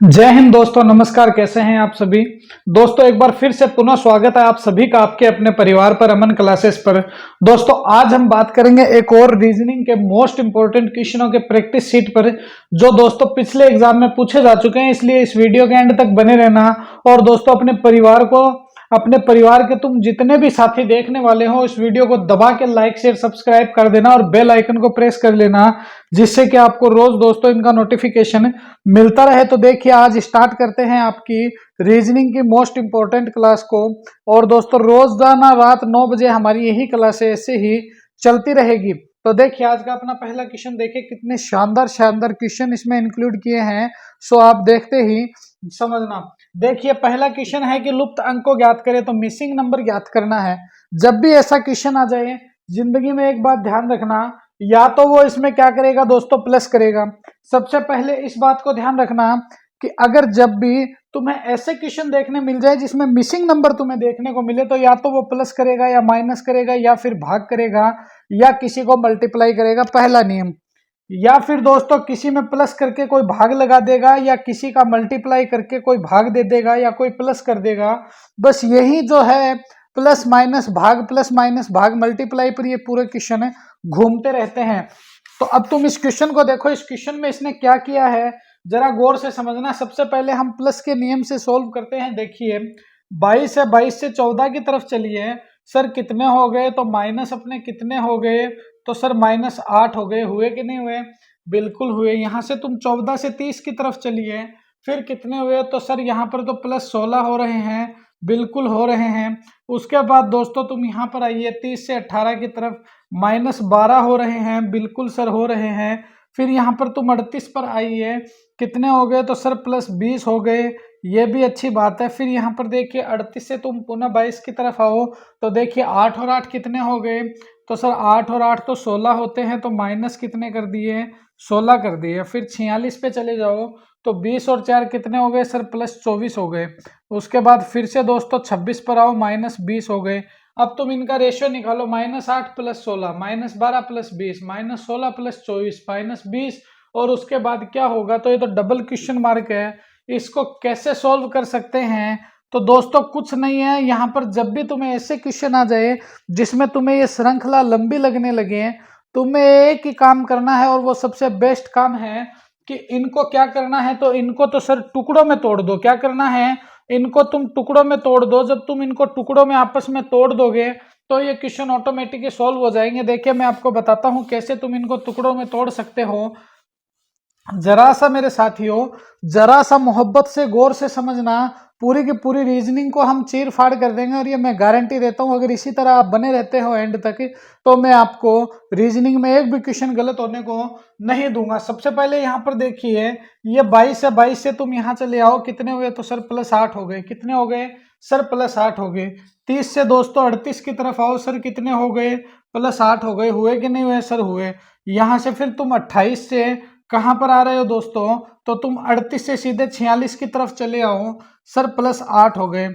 जय हिंद दोस्तों, नमस्कार। कैसे हैं आप सभी दोस्तों? एक बार फिर से पुनः स्वागत है आप सभी का आपके अपने परिवार पर, अमन क्लासेस पर। दोस्तों आज हम बात करेंगे एक और रीजनिंग के मोस्ट इंपोर्टेंट क्वेश्चनों के प्रैक्टिस शीट पर, जो दोस्तों पिछले एग्जाम में पूछे जा चुके हैं। इसलिए इस वीडियो के एंड तक बने रहना। और दोस्तों अपने परिवार के तुम जितने भी साथी देखने वाले हो, इस वीडियो को दबा के लाइक शेयर सब्सक्राइब कर देना और बेल आइकन को प्रेस कर लेना, जिससे कि आपको रोज दोस्तों इनका नोटिफिकेशन मिलता रहे। तो देखिए आज स्टार्ट करते हैं आपकी रीजनिंग की मोस्ट इंपॉर्टेंट क्लास को। और दोस्तों रोजाना रात 9 बजे हमारी यही क्लास ऐसे ही चलती रहेगी। तो देखिए आज का अपना पहला क्वेश्चन देखिए, कितने शानदार शानदार क्वेश्चन इसमें इंक्लूड किए हैं। सो आप देखते ही समझना। देखिए पहला क्वेश्चन है कि लुप्त अंक को ज्ञात करें, तो मिसिंग नंबर ज्ञात करना है। जब भी ऐसा क्वेश्चन आ जाए जिंदगी में एक बात ध्यान रखना, या तो वो इसमें क्या करेगा दोस्तों, प्लस करेगा। सबसे पहले इस बात को ध्यान रखना कि अगर जब भी तुम्हें ऐसे क्वेश्चन देखने मिल जाए जिसमें मिसिंग नंबर तुम्हें देखने को मिले, तो या तो वो प्लस करेगा या माइनस करेगा या फिर भाग करेगा या किसी को मल्टीप्लाई करेगा, पहला नियम। या फिर दोस्तों किसी में प्लस करके कोई भाग लगा देगा, या किसी का मल्टीप्लाई करके कोई भाग दे देगा, या कोई प्लस कर देगा। बस यही जो है प्लस माइनस भाग मल्टीप्लाई पर ये पूरे क्वेश्चन है घूमते रहते हैं। तो अब तुम इस क्वेश्चन को देखो, इस क्वेश्चन में इसने क्या किया है जरा गौर से समझना। सबसे पहले हम प्लस के नियम से सोल्व करते हैं। देखिए 22 है, 22 से 14 की तरफ चलिए। सर कितने हो गए? तो माइनस अपने कितने हो गए? तो सर -8 हो गए। हुए कि नहीं हुए? बिल्कुल हुए। यहाँ से तुम 14 से 30 की तरफ चलिए, फिर कितने हुए? तो सर यहाँ पर तो +16 हो रहे हैं, बिल्कुल हो रहे हैं। उसके बाद दोस्तों तुम यहाँ पर आइए 30 से 18 की तरफ, -12 हो रहे हैं, बिल्कुल सर हो रहे हैं। फिर यहाँ पर तुम 38 पर आइए, कितने हो गए? तो सर +20 हो गए, ये भी अच्छी बात है। फिर यहाँ पर देखिए 38 से तुम पुनः 22 की तरफ आओ, तो देखिए 8 और 8 कितने हो गए? तो सर 8 और 8 तो 16 होते हैं, तो माइनस कितने कर दिए? 16 कर दिए। फिर 46 पे चले जाओ, तो 20 और 4 कितने हो गए? सर +24 हो गए। उसके बाद फिर से दोस्तों 26 पर आओ, -20 हो गए। अब तुम इनका रेशियो निकालो, -8 + 16, -12 + 20, -16 + 24, -20। और उसके बाद क्या होगा? तो ये तो डबल क्वेश्चन मार्क है। इसको कैसे सॉल्व कर सकते हैं? तो दोस्तों कुछ नहीं है, यहाँ पर जब भी तुम्हें ऐसे क्वेश्चन आ जाए जिसमें तुम्हें ये श्रृंखला लंबी लगने लगे, तुम्हें एक ही काम करना है, और वो सबसे बेस्ट काम है कि इनको क्या करना है, तो इनको तो सर टुकड़ों में तोड़ दो। क्या करना है? इनको तुम टुकड़ों में तोड़ दो। जब तुम इनको टुकड़ों में आपस में तोड़ दोगे तो ये क्वेश्चन ऑटोमेटिकली सॉल्व हो जाएंगे। देखिए मैं आपको बताता हूँ कैसे तुम इनको टुकड़ों में तोड़ सकते हो। जरा सा मेरे साथियों, जरा सा मोहब्बत से गौर से समझना, पूरी की पूरी रीजनिंग को हम चीर फाड़ कर देंगे। और ये मैं गारंटी देता हूँ, अगर इसी तरह आप बने रहते हो एंड तक, तो मैं आपको रीजनिंग में एक भी क्वेश्चन गलत होने को नहीं दूंगा। सबसे पहले यहाँ पर देखिए, ये 22 है, 22 से तुम यहाँ चले आओ, कितने हुए? तो सर +8 हो गए। कितने हो गए? सर +8 हो गए। 30 से दोस्तों 38 की तरफ आओ, सर कितने हो गए? +8 हो गए। हुए कि नहीं हुए? सर हुए। यहाँ से फिर तुम 28 से कहाँ पर आ रहे हो दोस्तों? तो तुम 38 से सीधे 46 की तरफ चले आओ, सर +8 हो गए।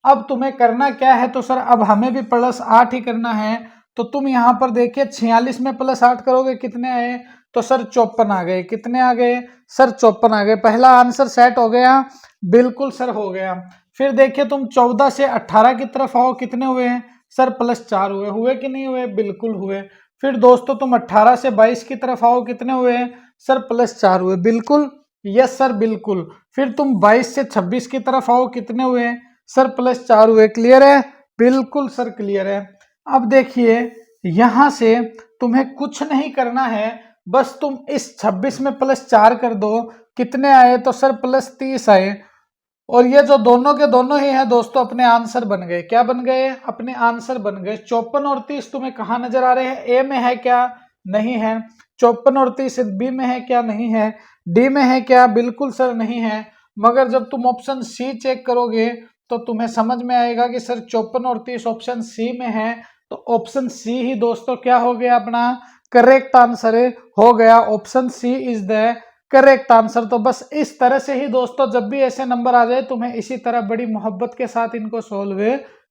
अब तुम्हें करना क्या है? तो सर अब हमें भी +8 ही करना है। तो तुम यहाँ पर देखिए 46 में +8 करोगे, कितने आए? तो सर 54 आ गए। कितने आ गए? सर 54 आ गए। पहला आंसर सेट हो गया, बिल्कुल सर हो गया। फिर देखिए तुम 14 से 18 की तरफ आओ, कितने हुए? सर +4 हुए। हुए कि नहीं हुए? बिल्कुल हुए। फिर दोस्तों तुम 18 से 22 की तरफ आओ, कितने हुए? सर +4 हुए। बिल्कुल, यस सर बिल्कुल। फिर तुम 22 से 26 की तरफ आओ, कितने हुए? सर +4 हुए। क्लियर है? बिल्कुल सर क्लियर है। अब देखिए यहां से तुम्हें कुछ नहीं करना है, बस तुम इस 26 में +4 कर दो, कितने आए? तो सर +30 आए। और ये जो दोनों के दोनों ही हैं दोस्तों, अपने आंसर बन गए। क्या बन गए? अपने आंसर बन गए। 54 और 30 तुम्हें कहाँ नजर आ रहे हैं? ए में है क्या? नहीं है। 54 और 30 बी में है क्या? नहीं है। डी में है क्या? बिल्कुल सर नहीं है। मगर जब तुम ऑप्शन सी चेक करोगे तो तुम्हें समझ में आएगा कि सर 54 और 30 ऑप्शन सी में है। तो ऑप्शन सी ही दोस्तों क्या हो गया? अपना करेक्ट आंसर हो गया। Option C is the correct answer. तो बस इस तरह से ही दोस्तों जब भी ऐसे नंबर आ जाए, तुम्हें इसी तरह बड़ी मोहब्बत के साथ इनको सोल्व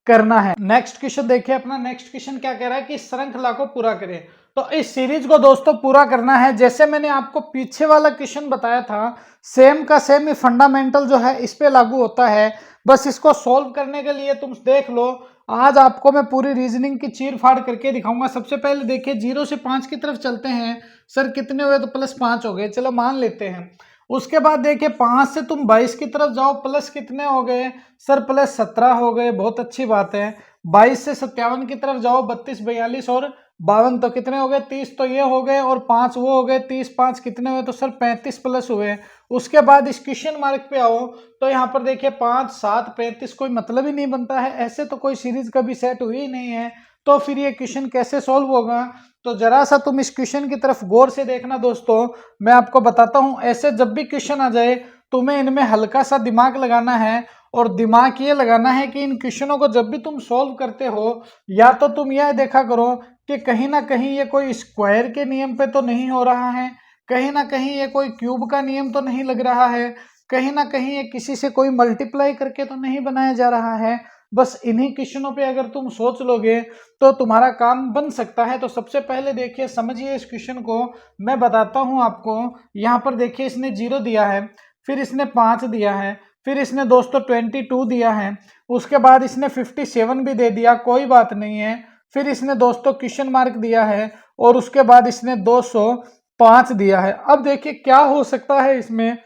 करना है। नेक्स्ट क्वेश्चन देखिए अपना। नेक्स्ट क्वेश्चन क्या कह रहा है कि श्रृंखला को पूरा करें। तो इस सीरीज को दोस्तों पूरा करना है। जैसे मैंने आपको पीछे वाला क्वेश्चन बताया था, सेम का सेम ही फंडामेंटल जो है इस पे लागू होता है। बस इसको सॉल्व करने के लिए तुम देख लो, आज आपको मैं पूरी रीजनिंग की चीर फाड़ करके दिखाऊंगा। सबसे पहले देखिए 0 से 5 की तरफ चलते हैं। सर कितने हुए, तो +5 हो गए, चलो मान लेते हैं। उसके बाद देखिए 5 से तुम 22 की तरफ जाओ, प्लस कितने हो गए सर, +17 हो गए, बहुत अच्छी बात है। 22 से 57 की तरफ जाओ, 32, 42 और 52, तो कितने हो गए 30, तो ये हो गए, और 5 वो हो गए, 30 5 कितने हुए, तो सर 35 प्लस हुए। उसके बाद इस क्वेश्चन मार्क पे आओ, तो यहाँ पर देखिए 5 7 35 कोई मतलब ही नहीं बनता है, ऐसे तो कोई सीरीज कभी सेट हुई ही नहीं है, तो फिर ये क्वेश्चन कैसे सॉल्व होगा। तो जरा सा तुम इस क्वेश्चन की तरफ गौर से देखना दोस्तों, मैं आपको बताता हूं। ऐसे जब भी क्वेश्चन आ जाए तुम्हें इनमें हल्का सा दिमाग लगाना है, और दिमाग ये लगाना है कि इन क्वेश्चनों को जब भी तुम सॉल्व करते हो, या तो तुम यह देखा करो कि कहीं ना कहीं ये कोई स्क्वायर के नियम पे तो नहीं हो रहा है, कहीं ना कहीं ये कोई क्यूब का नियम तो नहीं लग रहा है, कहीं ना कहीं ये किसी से कोई मल्टीप्लाई करके तो नहीं बनाया जा रहा है। बस इन्हीं क्वेश्चनों पे अगर तुम सोच लोगे तो तुम्हारा काम बन सकता है। तो सबसे पहले देखिए समझिए इस क्वेश्चन को, मैं बताता हूं आपको। यहाँ पर देखिए इसने 0 दिया है, फिर इसने 5 दिया है, फिर इसने दोस्तों 22 दिया है, उसके बाद इसने 57 भी दे दिया, कोई बात नहीं है। फिर इसने दोस्तों क्वेश्चन मार्क दिया है, और उसके बाद इसने 205 दिया है। अब देखिए क्या हो सकता है इसमें,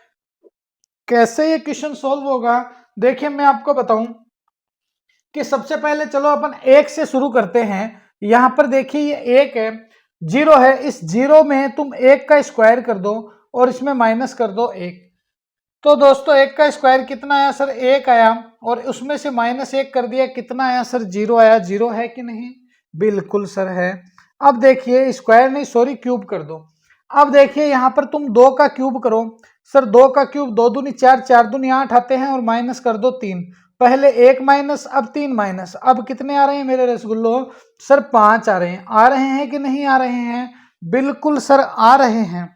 कैसे ये क्वेश्चन सॉल्व होगा। देखिए मैं आपको बताऊं कि सबसे पहले चलो अपन 1 से शुरू करते हैं। यहां पर देखिए ये 1 है, 0 है, इस 0 में तुम 1 का स्क्वायर कर दो और इसमें माइनस कर दो 1। तो दोस्तों 1 का स्क्वायर कितना आया सर, 1 आया, और उसमें से -1 कर दिया, कितना आया सर, 0 आया। 0 है कि नहीं, बिल्कुल सर है। अब देखिए स्क्वायर नहीं सॉरी क्यूब कर दो। अब देखिए यहाँ पर तुम 2 का क्यूब करो। सर 2 का क्यूब 2 दूनी 4, 4 दूनी 8 आते हैं, और माइनस कर दो 3। पहले 1 माइनस, अब 3 माइनस, अब कितने आ रहे हैं मेरे रसगुल्लो, सर 5 आ रहे हैं। आ रहे हैं कि नहीं आ रहे हैं, बिल्कुल सर आ रहे हैं।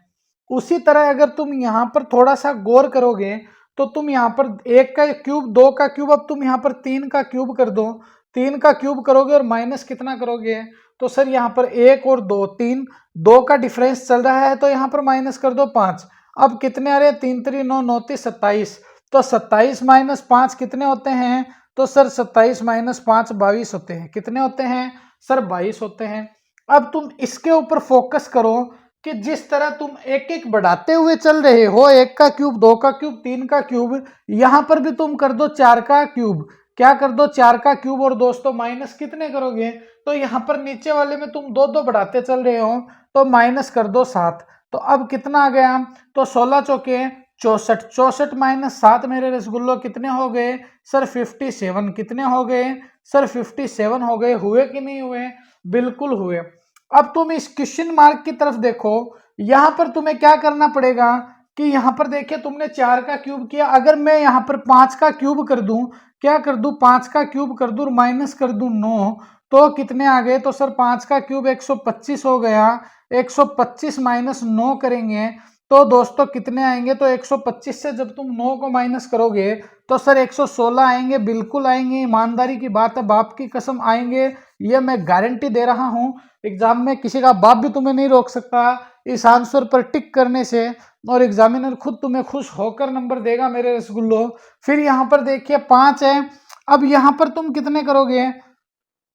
उसी तरह अगर तुम यहाँ पर थोड़ा सा गौर करोगे, तो तुम यहाँ पर 1 का क्यूब 2 का क्यूब, अब तुम यहाँ पर 3 का क्यूब कर दो। 3 का क्यूब करोगे और माइनस कितना करोगे, तो सर यहाँ पर 1 और 2 3, 2 का डिफरेंस चल रहा है, तो यहाँ पर माइनस कर दो 5। अब कितने आ रहे हैं, 3 3 9 9 27, तो 27 माइनस 5 कितने होते हैं, तो सर 27 माइनस 5 22 होते हैं। कितने होते हैं सर, 22 होते हैं। अब तुम इसके ऊपर फोकस करो कि जिस तरह तुम एक एक बढ़ाते हुए चल रहे हो, 1 का क्यूब 2 का क्यूब 3 का क्यूब, यहां पर भी तुम कर दो 4 का क्यूब। क्या कर दो, 4 का क्यूब, और दोस्तों माइनस कितने करोगे, तो यहाँ पर नीचे वाले में तुम 2 2 बढ़ाते चल रहे हो, तो माइनस कर दो 7। तो अब कितना आ गया, तो 16 चौके 64, 64 माइनस 7 मेरे रसगुल्लो कितने हो गए सर, 57। कितने हो गए सर, 57 हो गए। हुए कि नहीं हुए, बिल्कुल हुए। अब तुम इस क्वेश्चन मार्क की तरफ देखो, यहां पर तुम्हें क्या करना पड़ेगा कि यहां पर देखिए तुमने 4 का क्यूब किया, अगर मैं यहां पर 5 का क्यूब कर दूं, क्या कर दूं, 5 का क्यूब कर दूं और माइनस कर दूं 9, तो कितने आ गए, तो सर 5 का क्यूब 125 हो गया। 125 माइनस 9 करेंगे तो दोस्तों कितने आएंगे, तो 125 से जब तुम 9 को माइनस करोगे तो सर 116 आएंगे, बिल्कुल आएंगे, ईमानदारी की बात है, बाप की कसम आएंगे, ये मैं गारंटी दे रहा हूं। एग्जाम में किसी का बाप भी तुम्हें नहीं रोक सकता इस आंसर पर टिक करने से, और एग्जामिनर खुद तुम्हें खुश होकर नंबर देगा मेरे रसगुल्लो। फिर यहाँ पर देखिए 5 है, अब यहाँ पर तुम कितने करोगे,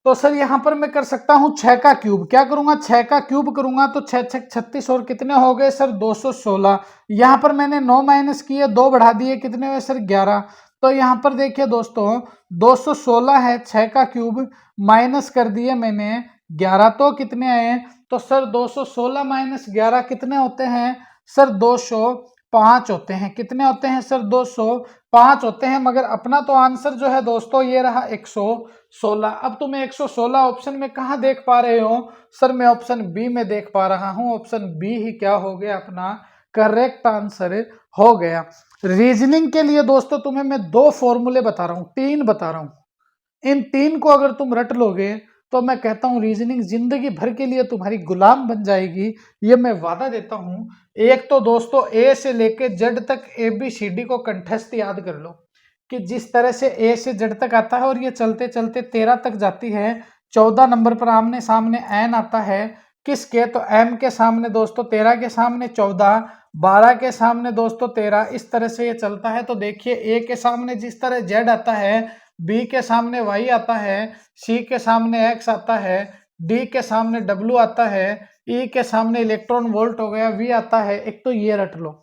तो सर यहाँ पर मैं कर सकता हूँ 6 का क्यूब। क्या करूंगा, 6 का क्यूब करूंगा, तो 6 6 36, और कितने हो गए सर 216। यहाँ पर मैंने 9 माइनस किए, 2 बढ़ा दिए, कितने हुए सर 11। तो यहाँ पर देखिए दोस्तों 216 है, 6 का क्यूब माइनस कर दिए मैंने 11, तो कितने आए, तो सर 216 माइनस 11 कितने होते हैं सर, 205 होते हैं। कितने होते हैं सर, 205 होते हैं। मगर अपना तो आंसर जो है दोस्तों ये रहा 116। अब तुम्हें 116 ऑप्शन में कहाँ देख पा रहे हो सर, मैं ऑप्शन बी में देख पा रहा हूं। ऑप्शन बी ही क्या हो गया, अपना करेक्ट आंसर हो गया। रीजनिंग के लिए दोस्तों तुम्हें मैं 2 फॉर्मूले बता रहा हूं, 3 बता रहा हूं। इन 3 को अगर तुम रट लोगे तो मैं कहता हूं रीजनिंग जिंदगी भर के लिए तुम्हारी गुलाम बन जाएगी, ये मैं वादा देता हूं। एक तो दोस्तों ए से लेके जेड तक ABCD को कंठस्थ याद कर लो, कि जिस तरह से ए से जेड तक आता है और ये चलते चलते 13 तक जाती है, 14 नंबर पर आमने सामने एन आता है, किसके, तो m के सामने दोस्तों 13 के सामने 14, 12 के सामने दोस्तों 13, इस तरह से ये चलता है। तो देखिए a के सामने जिस तरह z आता है, b के सामने y आता है, c के सामने x आता है, d के सामने w आता है, e के सामने इलेक्ट्रॉन वोल्ट हो गया, v आता है। एक तो ये रट लो।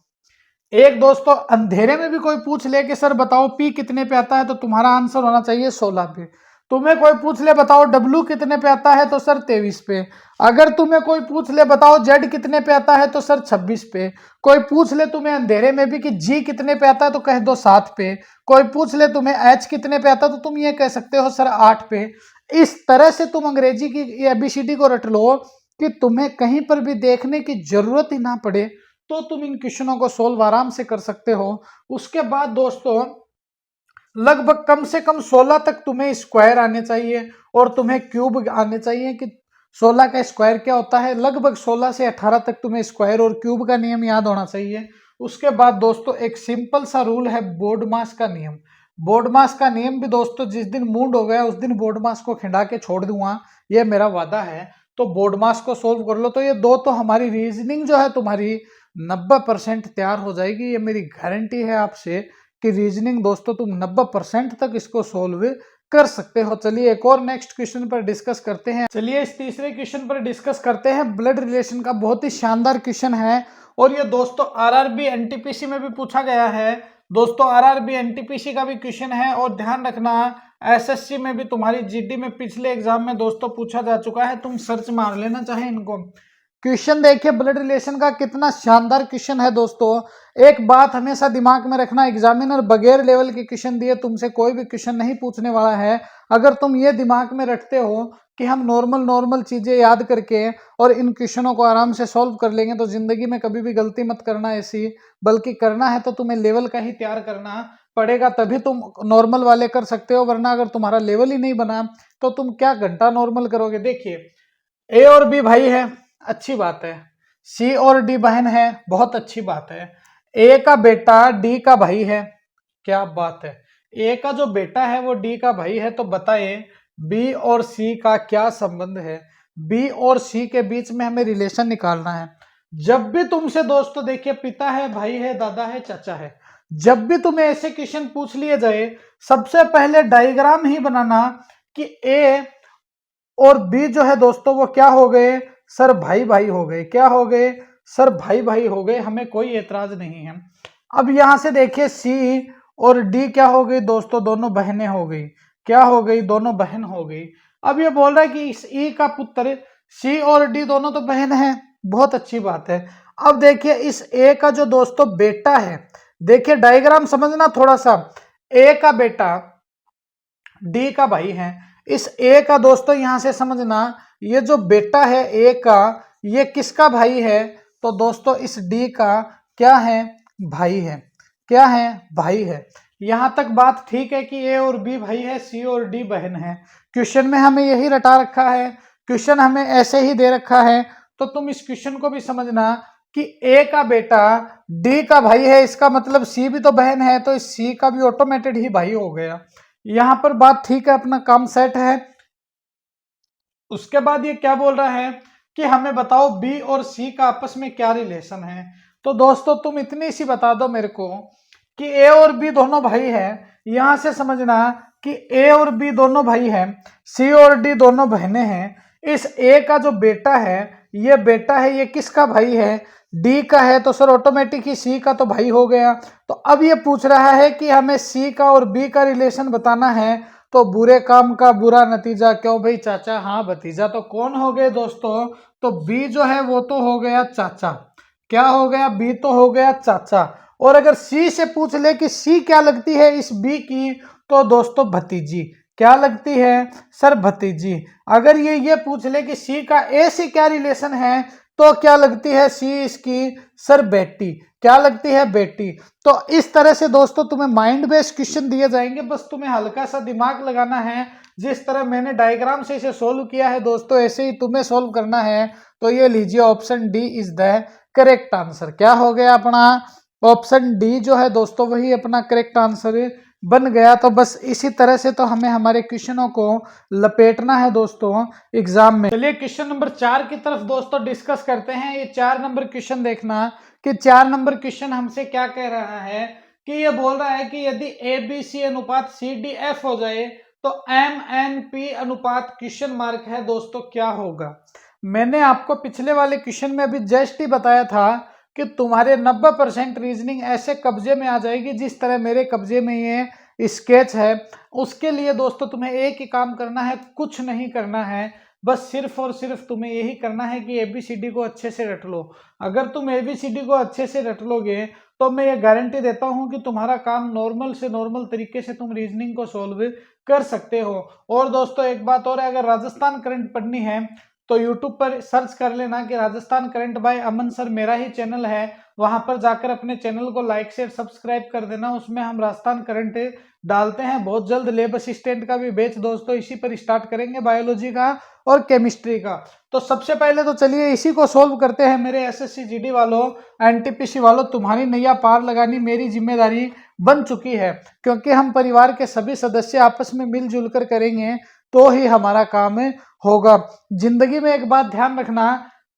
एक दोस्तों अंधेरे में भी कोई पूछ ले कि सर बताओ P कितने पे आता है, तो तुम्हारा आंसर होना चाहिए 16 पे। तुम्हें कोई पूछ ले बताओ W कितने पे आता है, तो सर 23 पे। अगर तुम्हें कोई पूछ ले बताओ Z कितने पे आता है, तो सर 26 पे। कोई पूछ ले तुम्हें अंधेरे में भी कि G कितने पे आता है, तो कह दो 7 पे। कोई पूछ ले तुम्हें H कितने पे आता है, तो तुम ये कह सकते हो सर 8 पे। इस तरह से तुम अंग्रेजी की ABCD को रट लो कि तुम्हें कहीं पर भी देखने की जरूरत ही ना पड़े, तो तुम इन क्वेश्चनों को सोल्व आराम से कर सकते हो। उसके बाद दोस्तों लगभग कम से कम 16 तक तुम्हें स्क्वायर आने चाहिए और तुम्हें क्यूब आने चाहिए कि 16 का स्क्वायर क्या होता है। लगभग 16 से 18 तक तुम्हें स्क्वायर और क्यूब का नियम याद होना चाहिए। उसके बाद दोस्तों एक सिंपल सा रूल है बोर्ड मास का नियम। बोर्ड मास का नियम भी दोस्तों जिस दिन मूड हो गया उस दिन बोर्ड मास को खिंडा के छोड़ दूंगा, ये मेरा वादा है। तो बोर्ड मास को सोल्व कर लो, तो ये दो तो हमारी रीजनिंग जो है तुम्हारी 90% तैयार हो जाएगी। ये मेरी गारंटी है आपसे कि रीजनिंग दोस्तों तुम 90% तक इसको सोल्व कर सकते हो। चलिए एक और नेक्स्ट क्वेश्चन पर डिस्कस करते हैं। चलिए इस तीसरे क्वेश्चन पर डिस्कस करते हैं। ब्लड रिलेशन का बहुत ही शानदार क्वेश्चन है और ये दोस्तों आरआरबी एनटीपीसी में भी पूछा गया है। दोस्तों आरआरबी एनटीपीसी का भी क्वेश्चन है और ध्यान रखना एसएससी में भी, तुम्हारी जीडी में पिछले एग्जाम में दोस्तों पूछा जा चुका है, तुम सर्च मार लेना चाहे इनको। क्वेश्चन देखिए ब्लड रिलेशन का, कितना शानदार क्वेश्चन है दोस्तों। एक बात हमेशा दिमाग में रखना, एग्जामिनर बगैर लेवल के क्वेश्चन दिए तुमसे कोई भी क्वेश्चन नहीं पूछने वाला है। अगर तुम ये दिमाग में रखते हो कि हम नॉर्मल चीजें याद करके और इन क्वेश्चनों को आराम से सॉल्व कर लेंगे, तो जिंदगी में कभी भी गलती मत करना ऐसी, बल्कि करना है तो तुम्हें लेवल का ही तैयार करना पड़ेगा, तभी तुम नॉर्मल वाले कर सकते हो। वरना अगर तुम्हारा लेवल ही नहीं बना तो तुम क्या घंटा नॉर्मल करोगे। देखिए ए और बी भाई है, अच्छी बात है। सी और डी बहन है, बहुत अच्छी बात है। ए का बेटा डी का भाई है, क्या बात है। ए का जो बेटा है वो डी का भाई है, तो बताइए बी और सी का क्या संबंध है। बी और सी के बीच में हमें रिलेशन निकालना है। जब भी तुमसे दोस्तों देखिए पिता है, भाई है, दादा है, चाचा है, जब भी तुम्हें ऐसे क्वेश्चन पूछ लिए जाए, सबसे पहले डायग्राम ही बनाना कि ए और बी जो है दोस्तों वो क्या हो गए, सर भाई भाई हो गए। क्या हो गए, सर भाई भाई हो गए, हमें कोई एतराज नहीं है। अब यहां से देखिए सी और डी क्या हो गई दोस्तों, दोनों बहनें हो गई। क्या हो गई, दोनों बहन हो गई। अब ये बोल रहा है कि इस ई का पुत्र, सी और डी दोनों तो बहन है, बहुत अच्छी बात है। अब देखिए इस ए का जो दोस्तों बेटा है, देखिए डायग्राम समझना थोड़ा सा, ए का बेटा डी का भाई है। इस ए का दोस्तों यहां से समझना, ये जो बेटा है ए का, ये किसका भाई है, तो दोस्तों इस डी का क्या है, भाई है। क्या है, भाई है। यहां तक बात ठीक है कि ए और बी भाई है, सी और डी बहन है। क्वेश्चन में हमें यही रटा रखा है, क्वेश्चन हमें ऐसे ही दे रखा है। तो तुम इस क्वेश्चन को भी समझना कि ए का बेटा डी का भाई है, इसका मतलब सी भी तो बहन है, तो इस सी का भी ऑटोमेटेड ही भाई हो गया। यहां पर बात ठीक है, अपना काम सेट है। उसके बाद ये क्या बोल रहा है कि हमें बताओ बी और सी का आपस में क्या रिलेशन है। तो दोस्तों तुम इतनी सी बता दो मेरे को कि ए और बी दोनों भाई है। यहां से समझना कि ए और बी दोनों भाई हैं, सी और डी दोनों बहनें हैं। इस ए का जो बेटा है, ये बेटा है, ये किसका भाई है, डी का है, तो सर ऑटोमेटिक ही सी का तो भाई हो गया। तो अब ये पूछ रहा है कि हमें सी का और बी का रिलेशन बताना है, तो बुरे काम का बुरा नतीजा, क्यों भाई चाचा, हाँ भतीजा। तो कौन हो गए दोस्तों, तो बी जो है वो तो हो गया चाचा। क्या हो गया, बी तो हो गया चाचा। और अगर सी से पूछ ले कि सी क्या लगती है इस बी की, तो दोस्तों भतीजी। क्या लगती है, सर भतीजी। अगर ये पूछ ले कि सी का ए से क्या रिलेशन है, तो क्या लगती है सी इसकी, सर बेटी। क्या लगती है, बेटी। तो इस तरह से दोस्तों तुम्हें माइंड बेस्ड क्वेश्चन दिए जाएंगे, बस तुम्हें हल्का सा दिमाग लगाना है। जिस तरह मैंने डायग्राम से इसे सोल्व किया है दोस्तों, ऐसे ही तुम्हें सोल्व करना है। तो ये लीजिए option D is the correct answer. क्या हो गया अपना, ऑप्शन डी जो है दोस्तों वही अपना करेक्ट आंसर बन गया। तो बस इसी तरह से तो हमें हमारे क्वेश्चनों को लपेटना है दोस्तों एग्जाम में। चलिए क्वेश्चन नंबर 4 की तरफ दोस्तों डिस्कस करते हैं। ये 4 नंबर क्वेश्चन देखना कि 4 नंबर क्वेश्चन हमसे क्या कह रहा है कि ये बोल रहा है कि यदि ए बी सी अनुपात सी डी एफ हो जाए तो एम एन पी अनुपात क्वेश्चन मार्क है दोस्तों क्या होगा। मैंने आपको पिछले वाले क्वेश्चन में अभी जस्ट ही बताया था कि तुम्हारे 90% रीजनिंग ऐसे कब्जे में आ जाएगी जिस तरह मेरे कब्जे में ये स्केच है। उसके लिए दोस्तों तुम्हें एक ही काम करना है, कुछ नहीं करना है, बस सिर्फ और सिर्फ तुम्हें यही करना है कि एबीसीडी को अच्छे से रट लो। अगर तुम एबीसीडी को अच्छे से रट लोगे तो मैं ये गारंटी देता हूं कि तुम्हारा काम नॉर्मल से नॉर्मल तरीके से तुम रीजनिंग को सॉल्व कर सकते हो। और दोस्तों एक बात और है, अगर राजस्थान करंट पढ़नी है तो यूट्यूब पर सर्च कर लेना कि Rajasthan current by Aman sir, मेरा ही चैनल है। वहां पर जाकर अपने चैनल को लाइक शेयर सब्सक्राइब कर देना। उसमें हम राजस्थान करंट डालते हैं। बहुत जल्द लैब असिस्टेंट का भी बैच दोस्तों इसी पर स्टार्ट करेंगे, बायोलॉजी का और केमिस्ट्री का। तो सबसे पहले तो चलिए इसी को सोल्व करते हैं। मेरे एसएससी जीडी वालों, एनटीपीसी वालों, तुम्हारी नैया पार लगानी मेरी जिम्मेदारी बन चुकी है, क्योंकि हम परिवार के सभी सदस्य आपस में मिलजुल कर करेंगे तो ही हमारा काम होगा। जिंदगी में एक बात ध्यान रखना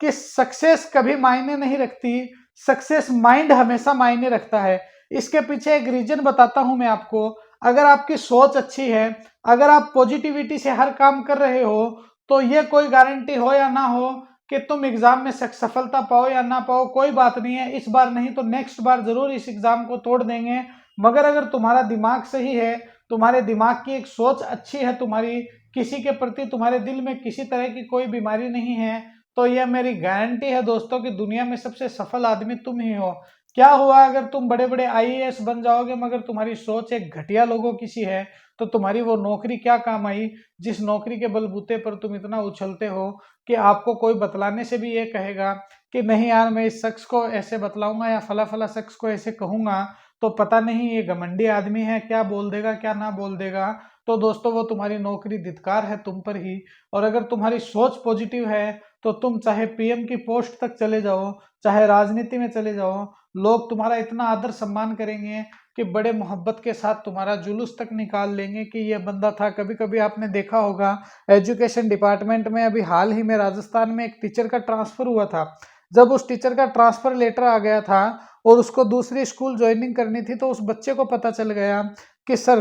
कि सक्सेस कभी मायने नहीं रखती, सक्सेस माइंड हमेशा मायने रखता है। इसके पीछे एक रीजन बताता हूं मैं आपको। अगर आपकी सोच अच्छी है, अगर आप पॉजिटिविटी से हर काम कर रहे हो, तो ये कोई गारंटी हो या ना हो कि तुम एग्जाम में सफलता पाओ या ना पाओ, कोई बात नहीं है। इस बार नहीं तो नेक्स्ट बार जरूर इस एग्जाम को तोड़ देंगे। मगर अगर तुम्हारा दिमाग सही है, तुम्हारे दिमाग की एक सोच अच्छी है, तुम्हारी किसी के प्रति तुम्हारे दिल में किसी तरह की कोई बीमारी नहीं है, तो यह मेरी गारंटी है दोस्तों कि दुनिया में सबसे सफल आदमी तुम ही हो। क्या हुआ अगर तुम बड़े बड़े आईएएस बन जाओगे मगर तुम्हारी सोच एक घटिया लोगों की सी है, तो तुम्हारी वो नौकरी क्या काम आई जिस नौकरी के बलबूते पर तुम इतना उछलते हो कि आपको कोई बतलाने से भी ये कहेगा कि नहीं यार मैं इस शख्स को ऐसे बतलाऊंगा या फला फला शख्स को ऐसे कहूंगा तो पता नहीं ये घमंडी आदमी है, क्या बोल देगा क्या ना बोल देगा। तो दोस्तों वो तुम्हारी नौकरी धिक्कार है तुम पर ही। और अगर तुम्हारी सोच पॉजिटिव है तो तुम चाहे पीएम की पोस्ट तक चले जाओ, चाहे राजनीति में चले जाओ, लोग तुम्हारा इतना आदर सम्मान करेंगे कि बड़े मोहब्बत के साथ तुम्हारा जुलूस तक निकाल लेंगे कि ये बंदा था। कभी कभी आपने देखा होगा एजुकेशन डिपार्टमेंट में, अभी हाल ही में राजस्थान में एक टीचर का ट्रांसफर हुआ था। जब उस टीचर का ट्रांसफर लेटर आ गया था और उसको दूसरी स्कूल ज्वाइनिंग करनी थी, तो उस बच्चे को पता चल गया कि सर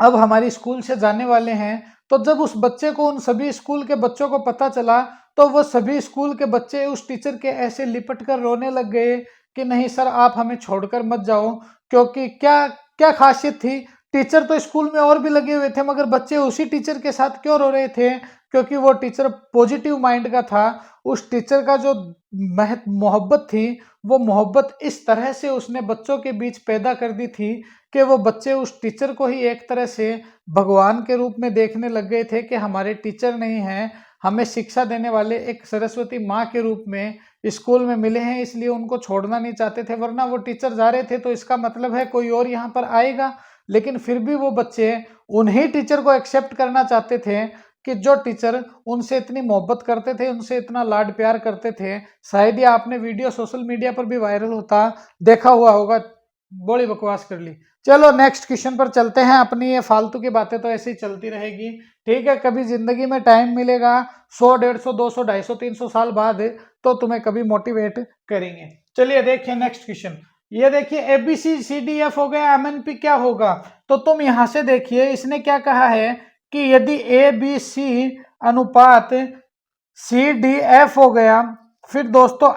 अब हमारी स्कूल से जाने वाले हैं। तो जब उस बच्चे को उन सभी स्कूल के बच्चों को पता चला तो वो सभी स्कूल के बच्चे उस टीचर के ऐसे लिपट कर रोने लग गए कि नहीं सर आप हमें छोड़कर मत जाओ। क्योंकि क्या क्या खासियत थी, टीचर तो स्कूल में और भी लगे हुए थे मगर बच्चे उसी टीचर के साथ क्यों रो रहे थे, क्योंकि वो टीचर पॉजिटिव माइंड का था। उस टीचर का जो मोहब्बत थी, वो मोहब्बत इस तरह से उसने बच्चों के बीच पैदा कर दी थी कि वो बच्चे उस टीचर को ही एक तरह से भगवान के रूप में देखने लग गए थे कि हमारे टीचर नहीं हैं, हमें शिक्षा देने वाले एक सरस्वती माँ के रूप में स्कूल में मिले हैं, इसलिए उनको छोड़ना नहीं चाहते थे। वरना वो टीचर जा रहे थे तो इसका मतलब है कोई और यहाँ पर आएगा। लेकिन फिर भी वो बच्चे उन्हीं टीचर को एक्सेप्ट करना चाहते थे कि जो टीचर उनसे इतनी मोहब्बत करते थे, उनसे इतना लाड प्यार करते थे। शायद ये आपने वीडियो सोशल मीडिया पर भी वायरल होता देखा हुआ होगा। बड़ी बकवास कर ली। चलो नेक्स्ट क्वेश्चन पर चलते हैं। अपनी ये फालतू की बातें तो ऐसे ही चलती रहेगी, ठीक है। कभी जिंदगी में टाइम मिलेगा 100, 150, 200, 250, 300 साल बाद तो तुम्हें कभी मोटिवेट करेंगे। चलिए देखिए नेक्स्ट क्वेश्चन। ये देखिए ABCDF हो गया, MNP क्या होगा। तो तुम यहां से देखिए इसने क्या कहा है कि यदि ABC अनुपात CDF हो गया, फिर दोस्तों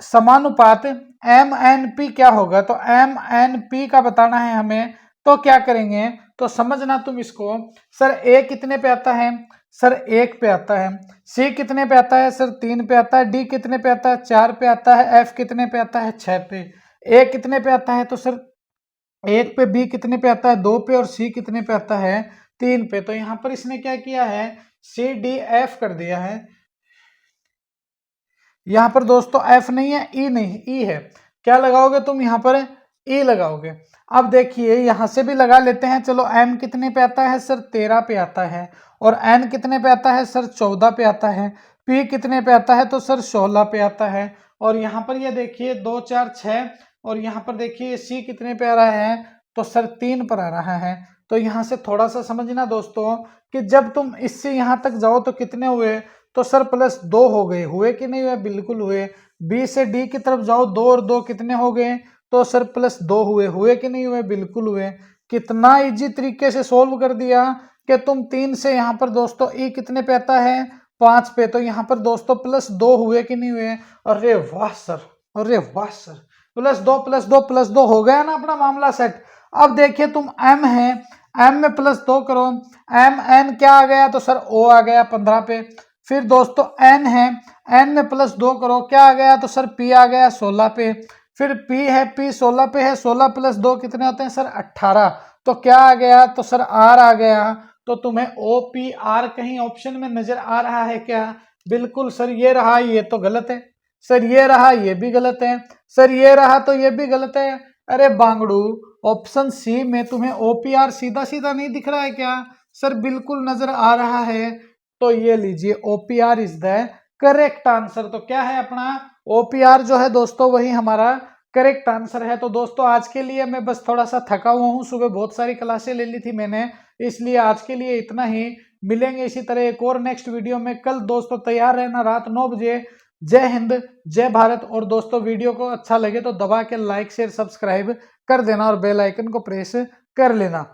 समानुपात MNP क्या होगा। तो MNP का बताना है हमें, तो क्या करेंगे, तो समझना तुम इसको। सर A कितने पे आता है, सर 1 पे आता है। C कितने पे आता है, सर 3 पे आता है। D कितने पे आता है, 4 पे आता है। F कितने पे आता है, 6 पे। A कितने पे आता है, तो सर 1 पे। B कितने पे आता है, 2 पे। और C कितने पे आता है, 3 पे। तो यहाँ पर इसने क्या किया है, CDF कर दिया है। यहाँ पर दोस्तों F नहीं है, E नहीं, E है। क्या लगाओगे तुम यहाँ पर, E लगाओगे। अब देखिए यहाँ से भी लगा लेते हैं। चलो M कितने पे आता है, सर 13 पे आता है। और N कितने पे आता है, सर 14 पे आता है। P कितने पे आता है, तो सर 16 पे आता है। और यहाँ पर ये देखिए 2, 4, 6। और यहाँ पर देखिए C कितने पे आ रहा है, तो सर 3 पर आ रहा है। तो यहाँ से थोड़ा सा समझना दोस्तों कि जब तुम इससे यहाँ तक जाओ तो कितने हुए, तो सर +2 हो गए, हुए कि नहीं हुए, बिल्कुल हुए। बी से डी की तरफ जाओ, 2 और 2 कितने हो गए, तो सर +2 हुए, हुए कि नहीं हुए, बिल्कुल हुए। कितना इजी तरीके से सोल्व कर दिया कि तुम 3 से यहाँ पर दोस्तों ई कितने पे आता है, 5 पे, तो यहाँ पर दोस्तों +2 हुए कि नहीं हुए। अरे वाह सर, अरे वाह सर, +2 +2 +2 हो गया ना अपना मामला सेट। अब देखिए तुम m है, m में +2 करो, m n क्या आ गया, तो सर o आ गया 15 पे। फिर दोस्तों n है, n में +2 करो, क्या आ गया, तो सर p आ गया 16 पे। फिर p है, p 16 पे है, 16 + 2 कितने होते हैं सर 18, तो क्या आ गया, तो सर r आ गया। तो तुम्हें OPR कहीं ऑप्शन में नजर आ रहा है क्या, बिल्कुल सर ये रहा, ये तो गलत है सर, ये रहा ये भी गलत है सर, ये रहा तो ये भी गलत है। अरे बांगड़ू, ऑप्शन सी में तुम्हें OPR सीधा सीधा नहीं दिख रहा है क्या, सर बिल्कुल नजर आ रहा है। तो ये लीजिए OPR is the correct answer. तो क्या है अपना OPR जो है दोस्तों वही हमारा करेक्ट आंसर है। तो दोस्तों आज के लिए मैं बस थोड़ा सा थका हुआ हूँ, सुबह बहुत सारी क्लासें ले ली थी मैंने, इसलिए आज के लिए इतना ही। मिलेंगे इसी तरह एक और नेक्स्ट वीडियो में कल दोस्तों, तैयार रहना रात 9 बजे। जय हिंद, जय भारत। और दोस्तों वीडियो को अच्छा लगे तो दबा के लाइक शेयर सब्सक्राइब कर देना और बेल आइकन को प्रेस कर लेना।